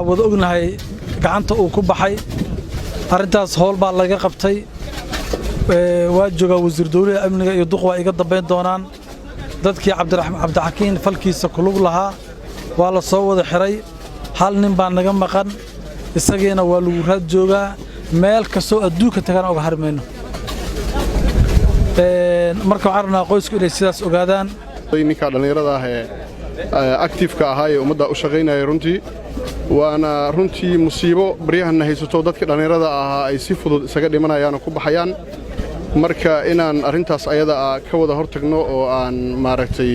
wada ognahay gacanta uu ku baxay arintaas howl baa laga qabtay waa jooga wasiir dawladda amniga iyo duq waa iga dambeyn doonaan dadkii cabdiraxmaan falkiisa ku lug lahaa waa la soo wada xiray hal nin baa naga maqan isageena waa lagu raad joogaa meel kastoo adduunka tagaan uga harmayno marka waxaan rabnaa qoysku inay sidaas ogaadaan ninka dhallinyarada ah ee active-ka ahaa ee ummadda u shaqaynaya runtii waana runtii musiibo baryahanna haysato dadka dhallinyarada ahaa ay si fudud isaga dhimanayaan oo ku baxayaan marka inaan arrintaas ayada ka wada hortagno oo aan maaragtay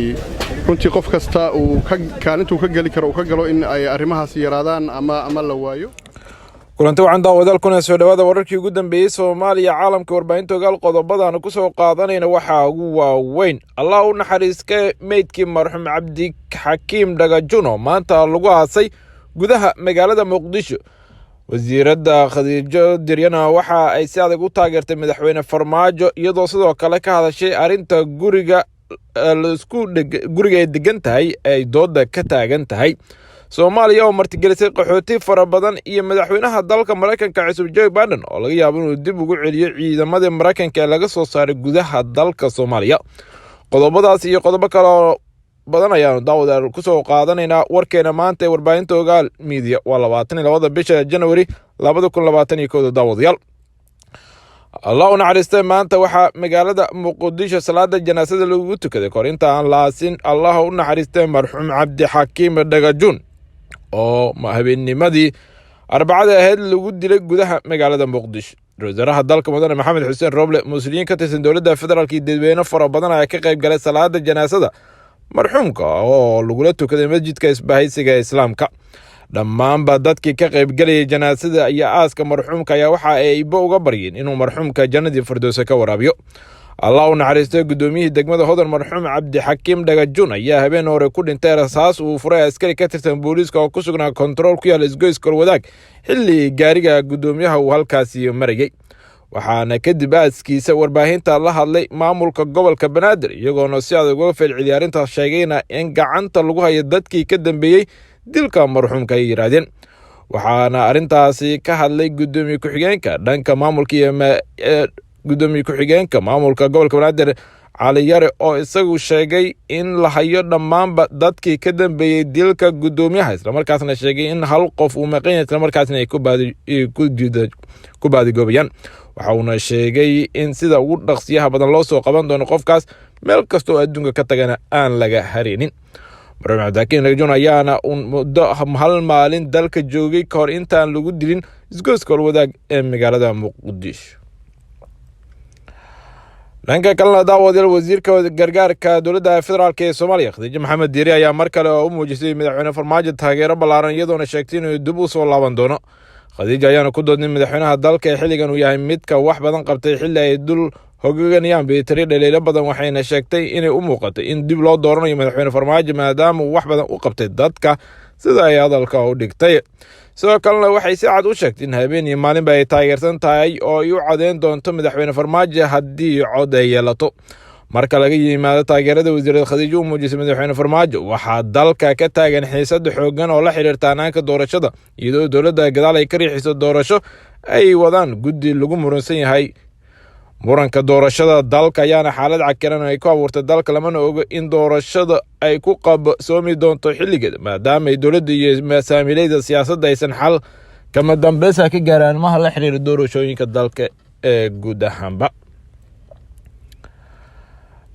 runtii qof kasta uu kaalintuu ka geli karo uu ka galo in ay arrimahaas yaraadaan ama la waayo kulanti waxaan daawadal kuna soo dhawaada wararkii ugu dambeeyay Soomaaliya caalamka warbaahinta ogaal qodobadaan ku soo qaadanayna waxa ugu waaweyn Allah u naxariiska meydkii marxuum Cabdi Xakiim Dhagajuno maanta lagu aasay gudaha magaalada Muqdisho wasiiradda Khadiijo Diryana waxa ay si adag u taageertay madaxweyne Farmaajo iyadoo sidoo kale ka hadashay arinta guriga ay degan tahay ay dooda ka taagan tahay Soomaaliya oo martigelisay qaxooti fara badan iyo madaxweynaha dalka Mareykanka cusub Joe Biden oo laga yaabo inuu dib ugu celiyo ciidamada Mareykanka ee laga soo saaray gudaha dalka Soomaaliya qodobadaas iyo qodobo kale oo badan ayaan daawadaal ku soo qaadanaynaa warkeena maanta ee warbaahinta ogaal media waa 22 bisha January 2021 daawadayaal Allah u naxariistay maanta waxa magaalada Muqdisho salaada janaasada lagu tukaday korinta aan laasin Allah u naxariistay marxuum Cabdi Xakiim Dhagajuun oo habeennimadii arbacada ahayd lagu dilay gudaha magaalada Muqdisho wasaaraha dalka mudane Maxamed Xuseen Roble muslimiin ka tirsan dawladda federaalka dadweyne fara badan ayaa ka qayb galay salaada janaasada marxuumka oo lagu tukaday masjidka isbahaysiga islaamka dhammaanba dadkii ka qayb galay janaasada ayaa aaska marxuumka ayaa waxa ay uga baryeen inuu marxuumka jannadii firdawsa ka waraabiyo Allah u naxariistay gudoomiyihii degmada Hodan marxuum Cabdi Xakiim Dhagajuun ayaa habeen hore ku dhintay rasaas uu furay askari ka tirsan booliiska oo ku sugnaa control ku yaal isgoyska wadaag xilli gaariga gudoomiyaha uu halkaasi marayay waxaana kadib aaskiisa warbaahinta la hadlay maamulka gobolka Banaadir iyagoona si adag uga falceliyay arrintaas sheegayna in gacanta lagu hayo dadkii ka dambeeyay dilka marxuumka ay yiraahdeen waxaana arrintaasi ka hadlay gudoomiye ku-xigeenka dhanka maamulka iyo gudoomiye ku-xigeenka maamulka gobolka Banaadir Cali Yare oo isagu sheegay in la hayo dhammaanba dadkii ka dambeeyay dilka gudoomiyaha isla markaasna sheegay in hal qof uu maqan yahay isla markaasna ay ku baadigoobayaan waxa uuna sheegay in sida ugu dhaqsiyaha badan loo soo qaban doono qofkaas meel kasta oo adduunka ka tagana aan laga hareenin marxuum Cabdi Xakiim Dhagajuun ayaana muddo hal maalin dalka joogay ka hor intaan lagu dilin isgoyska wadaag ee magaalada Muqdisho dhanka kalena daawadyaal wasiirka gargaarka dowladda federaalka ee Soomaaliya Khadiijo Maxamed Diiri ayaa mar kale u muujisay madaxweyne Farmaajo taageero ballaaran iyadoona sheegtay inuu dib u soo laaban doono Khadiijo ayaana ku doodnay madaxweynaha dalka ee xilligan uu yahay midka wax badan qabtay xilli ay dul hoggaanayaan beetari dhaleelo badan waxayna sheegtay inay u muuqatay in dib loo dooranayo madaxweyne Farmaajo maadaama uu wax badan u qabtay dadka sida ay hadalka u dhigtay sidoo kalena waxay si cad u sheegtay in habeen iyo maalinba ay taageersan tahay oo ay u cadeyn doonto madaxweyne Farmaajo haddii cod ay yeelato marka laga yimaado taageerada wasiirada Khadiijo u muujisay madaxweyne Farmaajo waxaa dalka ka taagan xiisad xooggan oo la xiriirta hanaanka doorashada iyadoo dowladda gadaal ay ka riixayso doorasho ay wadaan guddi lagu muransan yahay muranka doorashada dalka ayaana xaalad cakiran ay ku abuurtay dalka lamana oga in doorashada ay ku qabsoomi doonto xilligeeda maadaama ay dowladda iyo masaamiilayda siyaasadda aysan xal kama dambaysa ka gaaraan maha la xiriira doorashooyinka dalka ee guud ahaanba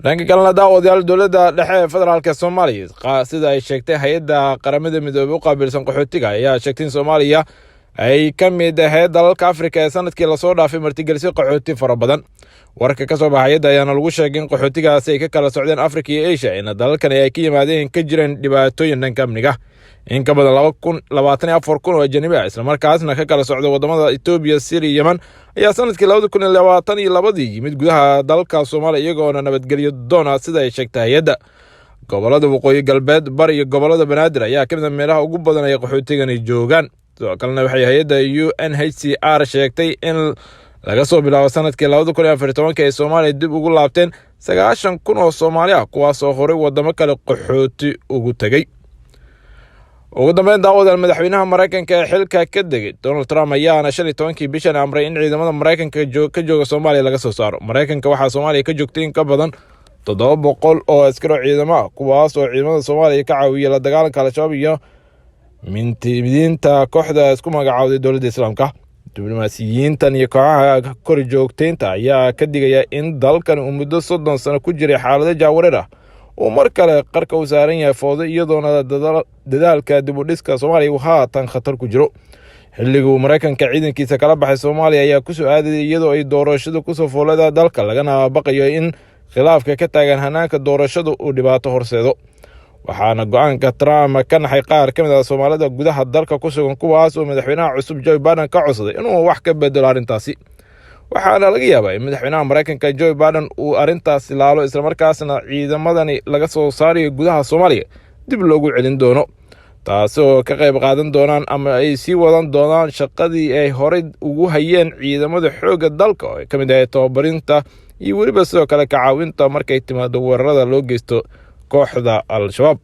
dhanka kalena daawadayaal dowladda dhexe ee federaalka Soomaaliya sida ay sheegtay hay'adda qaramada midoobay u qaabilsan qaxootiga ayaa sheegtay in Soomaaliya ay ka mid ahayd dalalka Afrika ee sanadkii la soo dhaafay martigelisay qaxooti fara badan warka ka soo baxay hay'adda ayaana lagu sheegay in qaxootigaasi ay ka kala socdeen Afrika iyo Asia in dalalkan ay ka yimaadeen ka jireen dhibaatooyin dhanka amniga in ka badan 24,000 oo ajnabi ah isla markaasna ka kala socda wadamada Ethiopia, Syria, Yemen ayaa sanadkii 2022 yimid gudaha dalka Soomaaliya iyagoona nabadgelyo doona sida ay sheegtay hay'adda gobolada waqooyi galbeed bari iyo gobolada Banaadir ayaa ka mid ah meelaha ugu badan ay qaxootigan joogaan sidoo kalena waxay hay'adda UNHCR sheegtay in laga soo bilaabo sanadkii 2014 ee Soomaaliya dib ugu laabteen 90,000 oo Soomaali ah kuwaas oo horey wadamo kale qaxooti ugu tagay. ugu dambeyn daawada madaxweynaha Mareykanka ee xilka ka degay Donald Trump ayaana 15 bishan amray in ciidamada Mareykanka ka jooga Soomaaliya laga soo saaro. Mareykanka waxa Soomaaliya ka joogtay in ka badan 700 oo askari ciidamo ah kuwaas oo ciidamada Soomaaliya ka caawiya la dagaalanka Al-Shabaab iyo mintidiinta kooxda isku magacaawday dowladda Islaamka. Diblomaasiyiintan iyo kooxaha kor joogteynta ayaa ka digaya in dalkan uu muddo 30 sano ku jiray xaalad jaawareer ah oo mar kale qarka u saaran yahay fowdo iyadoona dadaalka dib u dhiska Soomaaliya uu haatan khatar ku jiro. xilligu Mareykanka ciidankiisa kala baxay Soomaaliya ayaa ku soo aaday iyadoo ay doorashadu ku soo foolada dalka lagana baqayo in khilaafka ka taagan hanaanka doorashadu uu dhibaato horseedo. waxaana go'aanka Trump ka naxay qaar ka mid ah Soomaalida gudaha dalka ku sugan kuwaas oo madaxweynaha cusub Joe Biden ka codsaday inuu wax ka bedelo arrintaasi. waxaana laga yaabaa in madaxweynaha Mareykanka Joe Biden uu arrintaas ilaalo isla markaasna ciidamadani laga soo saarayo gudaha Soomaaliya dib loogu celin doono taasoo ka qayb qaadan doonaan ama ay sii wadan doonaan shaqadii ay horey ugu hayeen ciidamada xoogga dalka oo ka mid ah tababarinta iyo weliba sidoo kale ka caawinta markay timaado weerarada loo geysto kooxda Al-Shabaab.